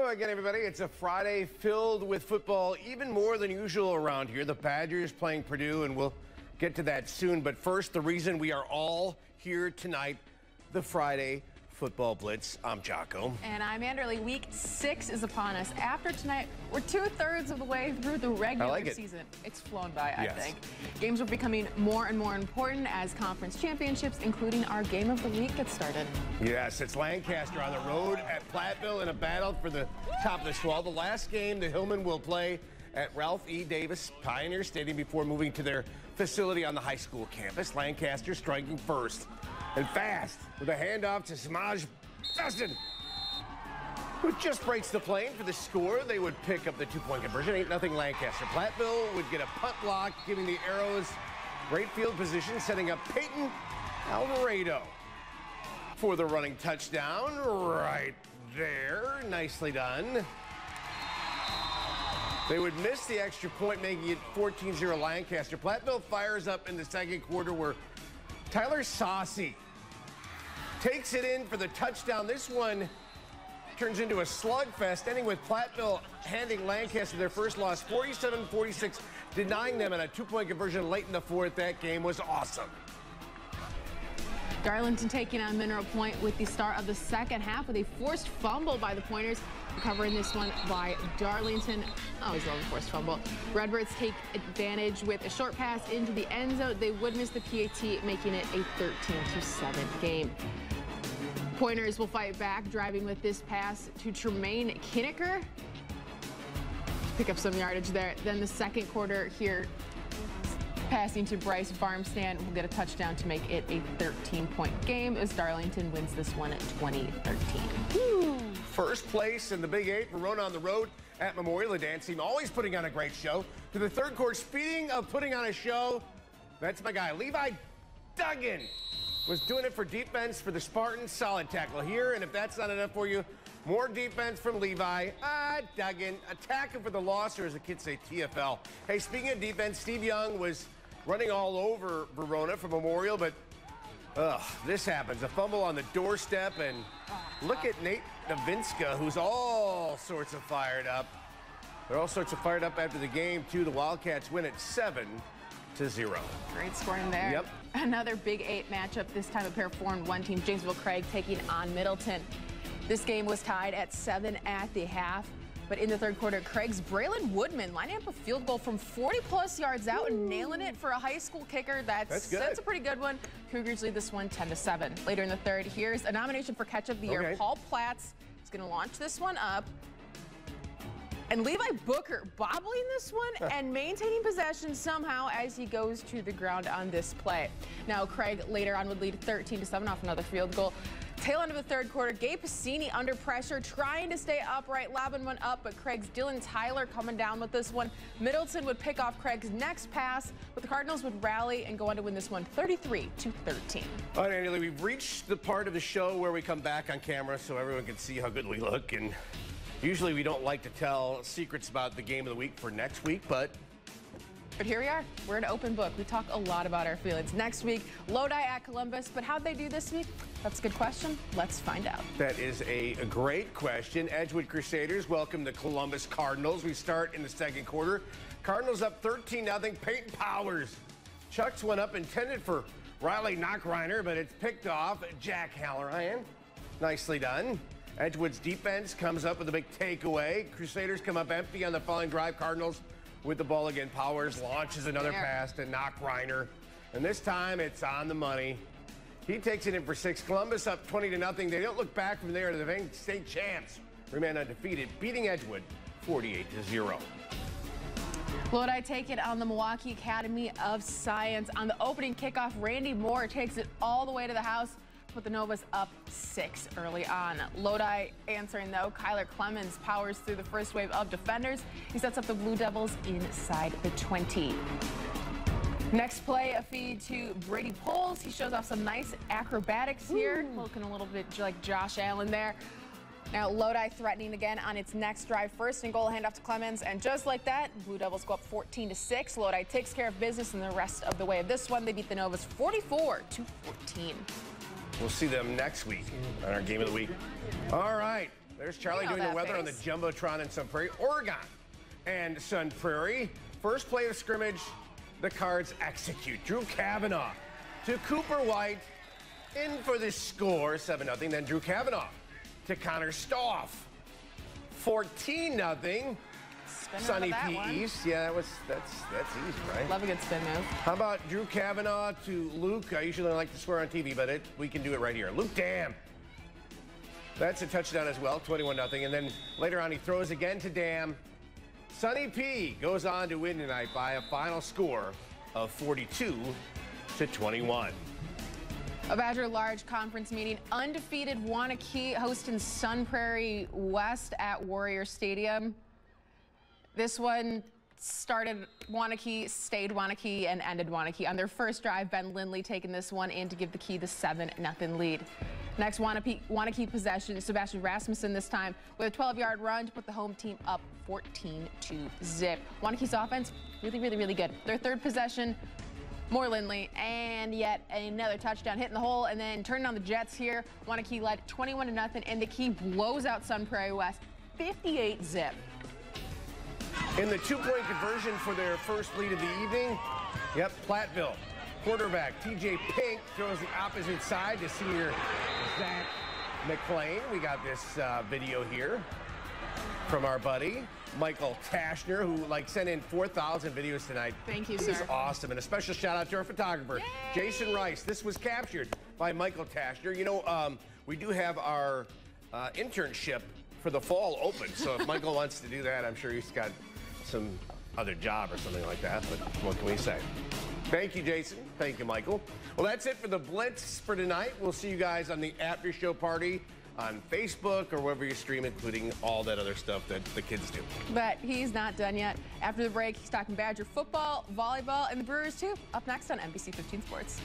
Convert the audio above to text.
Hello again, everybody. It's a Friday filled with football, even more than usual around here. The Badgers playing Purdue, and we'll get to that soon. But first, the reason we are all here tonight, the Friday Football Blitz. I'm Jocko. And I'm Anderly. Week 6 is upon us. After tonight, we're 2/3 of the way through the regular season. It's flown by, I think. Games are becoming more and more important as conference championships, including our game of the week, get started. Yes, it's Lancaster on the road at Platteville in a battle for the top of the swell. The last game the Hillmen will play at Ralph E. Davis Pioneer Stadium before moving to their facility on the high school campus. Lancaster striking first and fast with a handoff to Samaj Dustin, who just breaks the plane for the score. They would pick up the 2-point conversion, 8-0 Lancaster. Platteville would get a punt block, giving the Arrows great field position, setting up Peyton Alvarado for the running touchdown right there. Nicely done. They would miss the extra point, making it 14-0 Lancaster. Platteville fires up in the second quarter where Tyler Saucy takes it in for the touchdown. This one turns into a slugfest, ending with Platteville handing Lancaster their first loss, 47-46, denying them, and a 2-point conversion late in the fourth. That game was awesome. Darlington taking on Mineral Point with the start of the second half with a forced fumble by the Pointers. Recovering this one by Darlington. Always love a forced fumble. Redbirds take advantage with a short pass into the end zone. They would miss the PAT, making it a 13-7 game. Pointers will fight back, driving with this pass to Tremaine Kinnicker. Pick up some yardage there. Then the second quarter here, passing to Bryce Farmstand, will get a touchdown to make it a 13-point game as Darlington wins this one at 20-13. First place in the Big 8, Verona on the road at Memorial. The dance team always putting on a great show. To the third quarter, speaking of putting on a show, that's my guy, Levi Duggan, was doing it for defense for the Spartans. Solid tackle here, and if that's not enough for you, more defense from Levi. Duggan, attacking for the loss, or as the kids say, TFL. Hey, speaking of defense, Steve Young was running all over Verona for Memorial, but this happens. A fumble on the doorstep, and look at Nate Novinska, who's all sorts of fired up. They're all sorts of fired up after the game, too. The Wildcats win at 7-0. Great scoring there. Yep. Another Big 8 matchup, this time a pair of 4-1 teams. Janesville Craig taking on Middleton. This game was tied at 7 at the half. But in the third quarter, Craig's Braylon Woodman lining up a field goal from 40-plus yards out and nailing it for a high school kicker. That's a pretty good one. Cougars lead this one 10-7. Later in the third, here's a nomination for Catch of the Year. Paul Platts is going to launch this one up. And Levi Booker bobbling this one and maintaining possession somehow as he goes to the ground on this play. Now, Craig later on would lead 13-7 off another field goal. Tail end of the third quarter, Gabe Piscini under pressure, trying to stay upright, lobbing one up, but Craig's Dylan Tyler coming down with this one. Middleton would pick off Craig's next pass, but the Cardinals would rally and go on to win this one 33-13. All right, Andy, we've reached the part of the show where we come back on camera so everyone can see how good we look. And usually we don't like to tell secrets about the game of the week for next week, but here we are. We're an open book. We talk a lot about our feelings. Next week, Lodi at Columbus. But how'd they do this week? That's a good question. Let's find out. That is a great question. Edgewood Crusaders welcome the Columbus Cardinals. We start in the second quarter. Cardinals up 13-0. Peyton Powers chucks one up intended for Riley Knockreiner, but it's picked off. Jack Halloran. Nicely done. Edgewood's defense comes up with a big takeaway. Crusaders come up empty on the following drive. Cardinals with the ball again. Powers launches another pass to Knockreiner, and this time it's on the money. He takes it in for 6. Columbus up 20-0. They don't look back from there to the state champs. Remain undefeated, beating Edgewood 48-0. Lodi take it on the Milwaukee Academy of Science. On the opening kickoff, Randy Moore takes it all the way to the house. Put the Novas up 6 early on. Lodi answering, though. Kyler Clemens powers through the first wave of defenders. He sets up the Blue Devils inside the 20. Next play, a feed to Brady Poles. He shows off some nice acrobatics here. Looking a little bit like Josh Allen there. Now, Lodi threatening again on its next drive. First and goal, handoff to Clemens. And just like that, Blue Devils go up 14-6. Lodi takes care of business in the rest of the way of this one. They beat the Novas 44-14. We'll see them next week on our Game of the Week. All right. There's Charlie You know doing the that weather on the face. Jumbotron in Sun Prairie, Oregon. And Sun Prairie, first play of scrimmage, the Cards execute. Drew Kavanaugh to Cooper White, in for the score, 7-0. Then Drew Kavanaugh to Connor Stoff, 14-0. Sonny P. East. Yeah, that's easy, right? Love a good spin move. How about Drew Kavanaugh to Luke? I usually don't like to swear on TV, but we can do it right here. Luke Dam. That's a touchdown as well, 21-0. And then later on, he throws again to Dam. Sonny P. goes on to win tonight by a final score of 42-21. A Badger Large Conference meeting. Undefeated Wanakee hosting Sun Prairie West at Warrior Stadium. This one started Wanakee, stayed Wanakee, and ended Wanakee. On their first drive, Ben Lindley taking this one in to give the Key the 7-0 lead. Next Wanakee possession, Sebastian Rasmussen this time with a 12-yard run to put the home team up 14-0. Wanakee's offense, really good. Their third possession, more Lindley, and yet another touchdown hitting the hole, and then turning on the Jets here. Wanakee led 21-0, and the Key blows out Sun Prairie West 58-0. In the two-point conversion for their first lead of the evening, Platteville quarterback TJ Pink throws the opposite side to senior Zach McClain. We got this video here from our buddy Michael Tashner, who sent in 4,000 videos tonight. Thank you, This sir. is awesome. And a special shout out to our photographer, Yay! Jason Rice. This was captured by Michael Tashner. You know, we do have our internship for the fall open. So if Michael wants to do that, I'm sure he's got some other job or something like that. But what can we say? Thank you, Jason. Thank you, Michael. Well, that's it for the Blitz for tonight. We'll see you guys on the after show party on Facebook or wherever you stream, including all that other stuff that the kids do. But he's not done yet. After the break, he's talking Badger football, volleyball, and the Brewers too. Up next on NBC15 Sports.